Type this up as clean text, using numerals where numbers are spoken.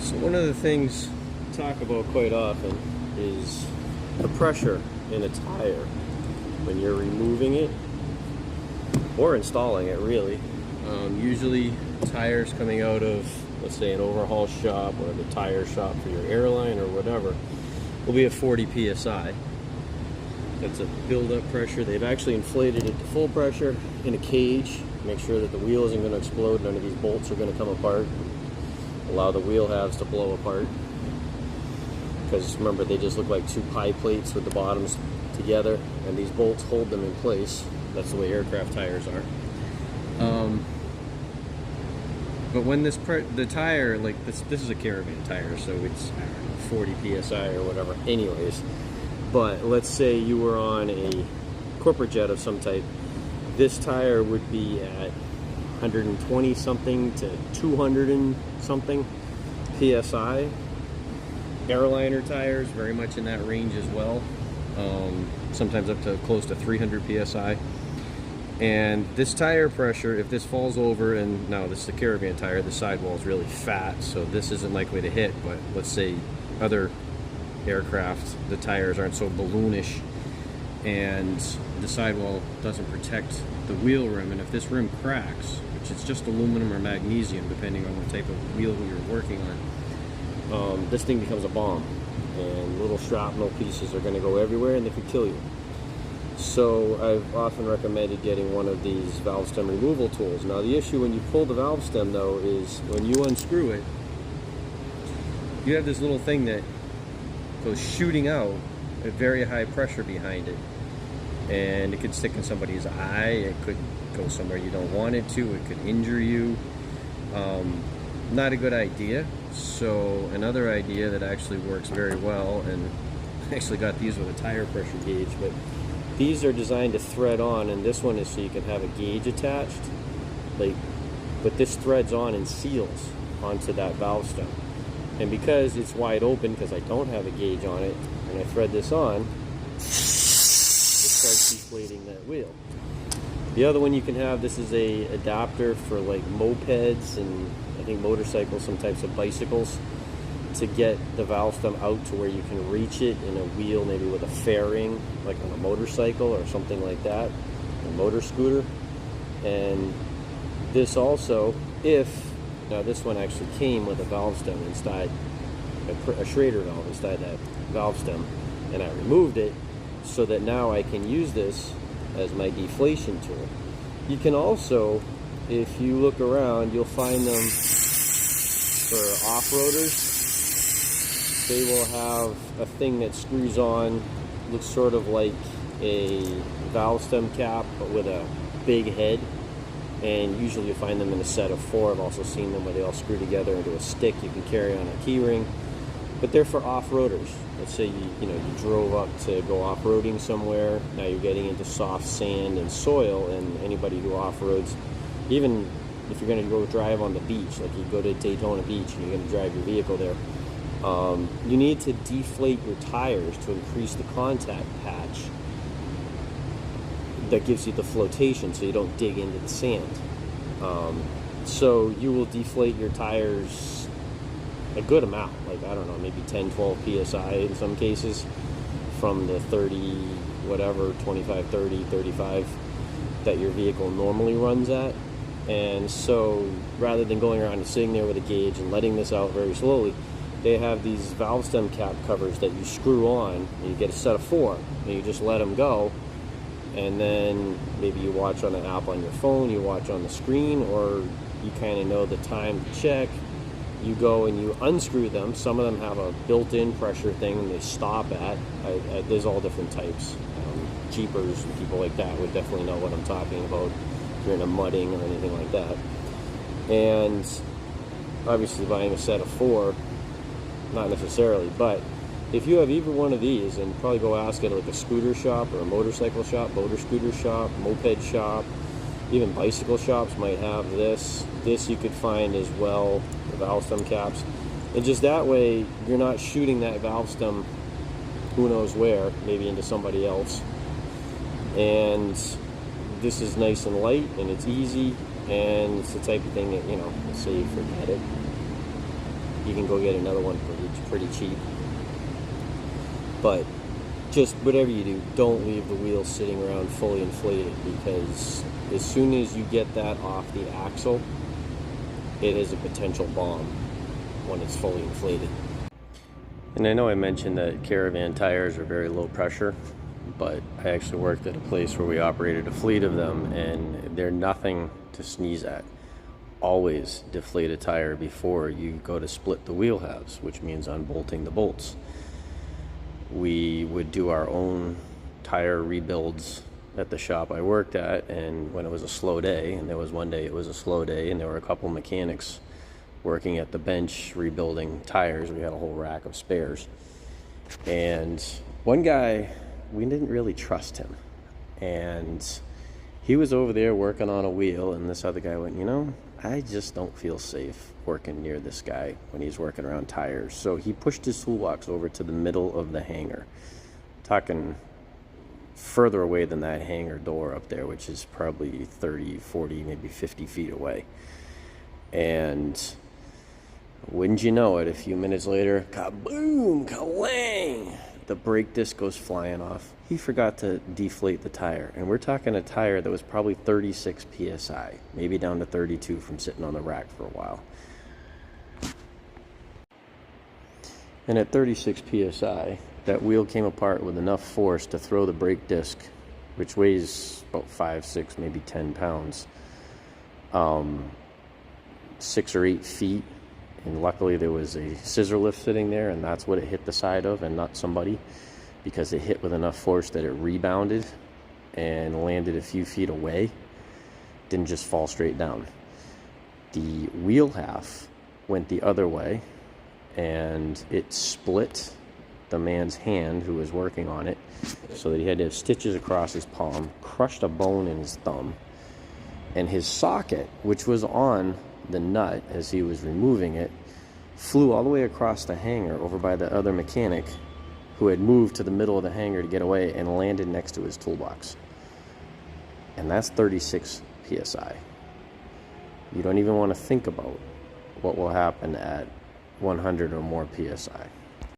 So one of the things I talk about quite often is the pressure in a tire when you're removing it or installing it, really. Usually tires coming out of, let's say, an overhaul shop or the tire shop for your airline or whatever will be at 40 psi. That's a build-up pressure. They've actually inflated it to full pressure in a cage. Make sure that the wheel isn't going to explode. None of these bolts are going to come apart. Allow the wheel halves to blow apart. Because remember, they just look like two pie plates with the bottoms together, and these bolts hold them in place. That's the way aircraft tires are. But when the tire, like this is a Caravan tire, so it's 40 psi or whatever. Anyways, but let's say you were on a corporate jet of some type. This tire would be at 120 something to 200 and something psi. Airliner tires, very much in that range as well. Sometimes up to close to 300 psi. And this tire pressure, if this falls over, and now this is the Caravan tire, the sidewall is really fat, so this isn't likely to hit. But let's say other aircraft, the tires aren't so balloonish, and the sidewall doesn't protect the wheel rim, and if this rim cracks, which is just aluminum or magnesium depending on what type of wheel you're working on, this thing becomes a bomb, and little shrapnel pieces are going to go everywhere, and they could kill you. So I've often recommended getting one of these valve stem removal tools. Now the issue when you pull the valve stem though is when you unscrew it, you have this little thing that goes shooting out at very high pressure behind it, and it could stick in somebody's eye, it could go somewhere you don't want it to, it could injure you. Not a good idea. So another idea that actually works very well, and I actually got these with a tire pressure gauge, but these are designed to thread on, and this one is so you can have a gauge attached, but this threads on and seals onto that valve stem. And because it's wide open, because I don't have a gauge on it, and I thread this on, it starts deflating that wheel. The other one you can have, this is a adapter for like mopeds and I think motorcycles, some types of bicycles, to get the valve stem out to where you can reach it in a wheel, maybe with a fairing, like on a motorcycle or something like that, a motor scooter. And this also, now this one actually came with a valve stem inside, a Schrader valve inside that valve stem, and I removed it so that now I can use this as my deflation tool. You can also, if you look around, you'll find them for off-roaders. They will have a thing that screws on, looks sort of like a valve stem cap, but with a big head. And usually you find them in a set of 4. I've also seen them where they all screw together into a stick you can carry on a key ring. But they're for off-roaders. Let's say you drove up to go off-roading somewhere. Now you're getting into soft sand and soil, and anybody who off-roads, even if you're going to go drive on the beach, like you go to Daytona Beach and you're going to drive your vehicle there, you need to deflate your tires to increase the contact patch that gives you the flotation so you don't dig into the sand. So you will deflate your tires a good amount, like I don't know, maybe 10, 12 psi in some cases, from the 30, whatever, 25, 30, 35 that your vehicle normally runs at. And so rather than going around and sitting there with a gauge and letting this out very slowly, they have these valve stem cap covers that you screw on, and you get a set of 4, and you just let them go. And then maybe you watch on an app on your phone, you watch on the screen, or you kind of know the time to check. You go and you unscrew them. Some of them have a built-in pressure thing and they stop at. There's all different types. Jeepers and people like that would definitely know what I'm talking about if you're in a mudding or anything like that. And obviously buying a set of 4, not necessarily, but if you have either one of these, and probably go ask at like a scooter shop or a motorcycle shop, motor scooter shop, moped shop, even bicycle shops might have this. This you could find as well, the valve stem caps. And just that way, you're not shooting that valve stem who knows where, maybe into somebody else. And this is nice and light, and it's easy, and it's the type of thing that, let's say you forget it. you can go get another one pretty cheap. But just whatever you do, don't leave the wheel sitting around fully inflated, because as soon as you get that off the axle, it is a potential bomb when it's fully inflated. And I know I mentioned that Caravan tires are very low pressure, but I actually worked at a place where we operated a fleet of them, and they're nothing to sneeze at. Always deflate a tire before you go to split the wheel halves, which means unbolting the bolts. We would do our own tire rebuilds at the shop I worked at, and when it was a slow day, and there was one day it was a slow day, and there were a couple mechanics working at the bench rebuilding tires. We had a whole rack of spares, and one guy, we didn't really trust him, and he was over there working on a wheel, and this other guy went, you know, I just don't feel safe working near this guy when he's working around tires. So he pushed his toolbox over to the middle of the hangar, talking further away than that hangar door up there, which is probably 30, 40, maybe 50 feet away. And wouldn't you know it, a few minutes later, kaboom, kalang, the brake disc goes flying off. He forgot to deflate the tire, and we're talking a tire that was probably 36 psi, maybe down to 32 from sitting on the rack for a while. And at 36 psi, that wheel came apart with enough force to throw the brake disc, which weighs about 5, 6, maybe 10 pounds, 6 or 8 feet. And luckily there was a scissor lift sitting there, and that's what it hit the side of, and not somebody, because it hit with enough force that it rebounded and landed a few feet away. Didn't just fall straight down. The wheel half went the other way, and it split the man's hand who was working on it, so that he had to have stitches across his palm, crushed a bone in his thumb, and his socket, which was on the nut as he was removing it, flew all the way across the hangar over by the other mechanic, who had moved to the middle of the hangar to get away, and landed next to his toolbox. And that's 36 psi. You don't even want to think about what will happen at 100 or more psi.